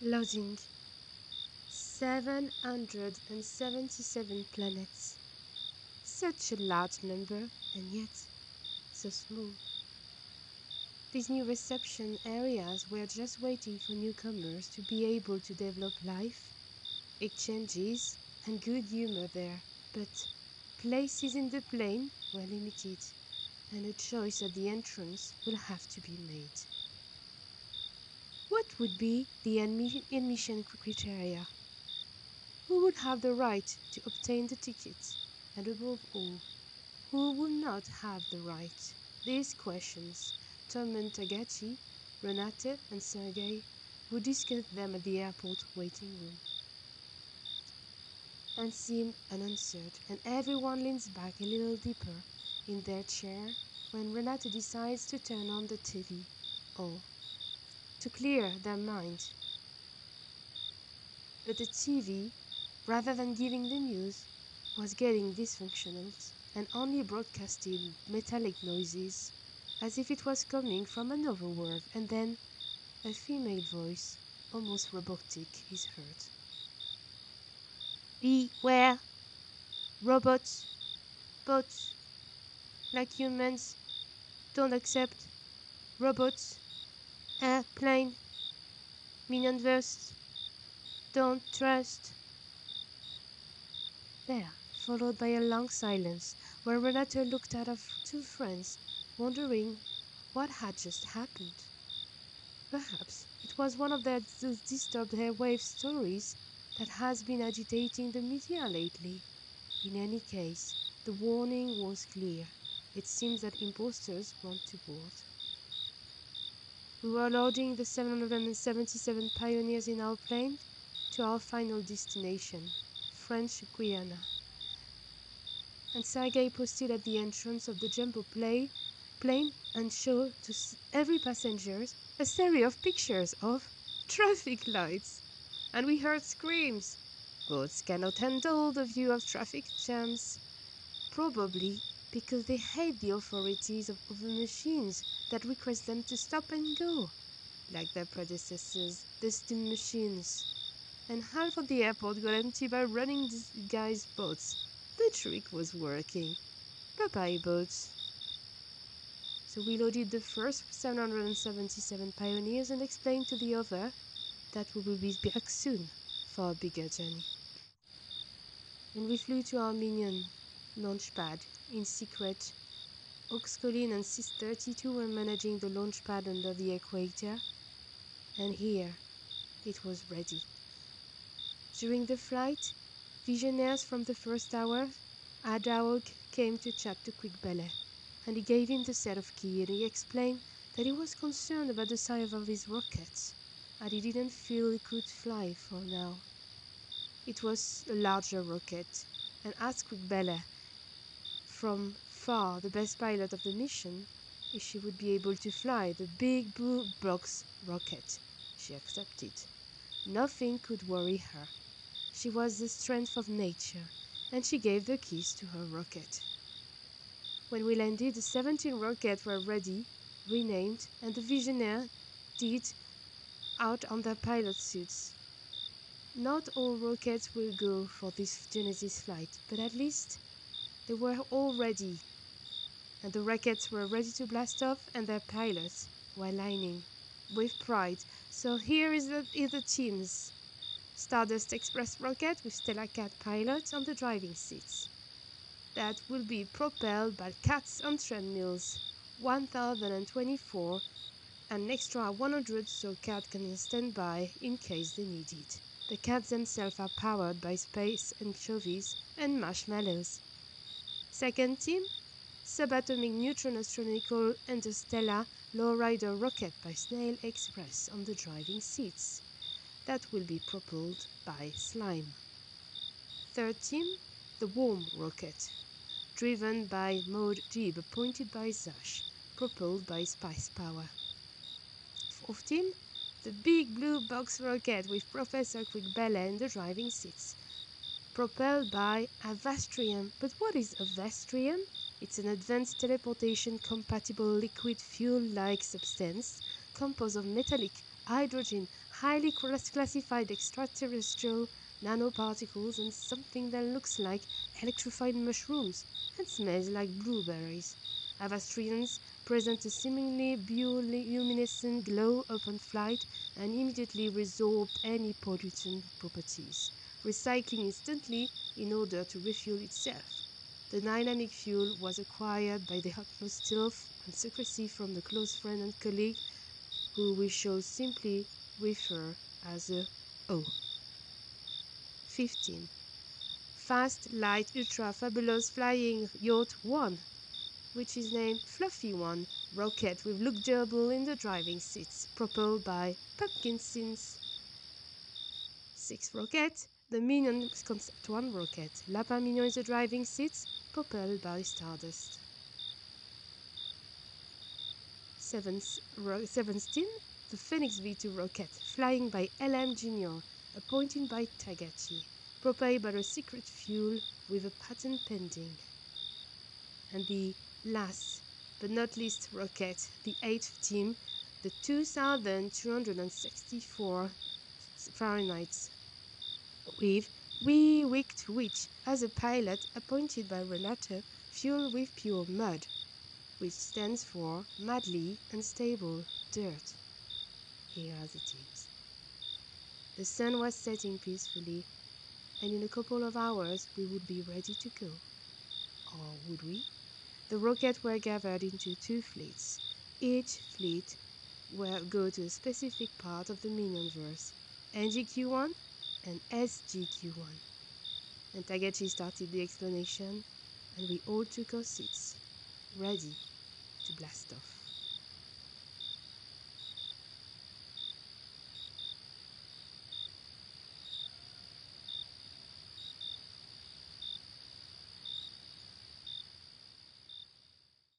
Loadingue. 777 planets. Such a large number, and yet so small. These new reception areas were just waiting for newcomers to be able to develop life, exchanges, and good humor there, but places in the plane were limited, and a choice at the entrance will have to be made. What would be the admission criteria? Who would have the right to obtain the tickets? And above all, who would not have the right? These questions torment Tagashi, Renate and Sergey, who discussed them at the airport waiting room, and seem unanswered, and everyone leans back a little deeper in their chair when Renate decides to turn on the TV, or to clear their mind. But the TV, rather than giving the news, was getting dysfunctional and only broadcasted metallic noises, as if it was coming from another world, and then a female voice, almost robotic, is heard. Beware! Robots, bots, like humans, don't accept. Robots, airplane, miniverse, don't trust. There, followed by a long silence, where Renata looked at her two friends, wondering what had just happened. Perhaps it was one of those disturbed airwave stories that has been agitating the media lately. In any case, the warning was clear. It seems that imposters want to board. We were loading the 777 pioneers in our plane to our final destination, French Guiana. And Sergey posted at the entrance of the jumbo plane and showed to every passenger a series of pictures of traffic lights. And we heard screams. Boats cannot handle the view of traffic jams. Probably because they hate the authorities of the machines that request them to stop and go, like their predecessors, the steam machines. And half of the airport got empty by running these guys' boats. The trick was working. Bye-bye, boats. So we loaded the first 777 pioneers and explained to the other that we will be back soon for a bigger journey. And we flew to our minion launch pad in secret. Oxcolin and Sis-32 were managing the launch pad under the equator, and here it was ready. During the flight, visionaries from the first hour, Adaog came to chat to Quickbelly, and he gave him the set of keys, and he explained that he was concerned about the size of his rockets, and he didn't feel he could fly for now. It was a larger rocket, and asked Quickbelly, from far the best pilot of the mission, if she would be able to fly the big blue box rocket. She accepted. Nothing could worry her. She was the strength of nature, and she gave the keys to her rocket. When we landed, the 17 rockets were ready, renamed, and the Visionaire did out on their pilot suits. Not all rockets will go for this Genesis flight, but at least they were all ready, and the rockets were ready to blast off, and their pilots were lining with pride. So here is the teams. Stardust Express rocket with Stella Cat pilots on the driving seats. That will be propelled by cats on treadmills, 1024, and an extra 100 so cat can stand by in case they need it. The cats themselves are powered by space anchovies and marshmallows. Second team, subatomic neutron astronomical interstellar lowrider rocket by Snail Express on the driving seats. That will be propelled by slime. Third team, the Worm rocket, driven by Maud Jib, appointed by Zash, propelled by spice power. Fourth team, the big blue box rocket with Professor Quickbelly in the driving seats, propelled by Avastrium. But what is Avastrium? It's an advanced teleportation-compatible liquid fuel-like substance composed of metallic, hydrogen, highly classified extraterrestrial nanoparticles and something that looks like electrified mushrooms and smells like blueberries. Avastrians present a seemingly bioluminescent glow upon flight and immediately resorbed any pollutant properties, recycling instantly in order to refuel itself. The dynamic fuel was acquired by the utmost stealth and secrecy from the close friend and colleague who we shall simply refer as a O. 15. Fast, light, ultra fabulous flying yacht 1, which is named Fluffy One, rocket with Luke Gerbil in the driving seats, propelled by pumpkin seeds. 6. Rocket, the Minion Concept 1 rocket, Lapin Mignon in the driving seats, propelled by stardust. 17. The Phoenix V2 rocket, flying by LM Jr., appointed by Tagashi, propelled by a secret fuel with a patent pending. And the last but not least rocket, the 8th team, the 2264 Fahrenheit, with Wee Wicked Witch as a pilot appointed by Renate, fueled with pure mud, which stands for Madly Unstable Dirt. Here are the teams. The sun was setting peacefully, and in a couple of hours we would be ready to go. Or would we? The rockets were gathered into 2 fleets. Each fleet will go to a specific part of the Minionverse, NGQ1 and SGQ1. And Tagashi started the explanation, and we all took our seats, ready to blast off.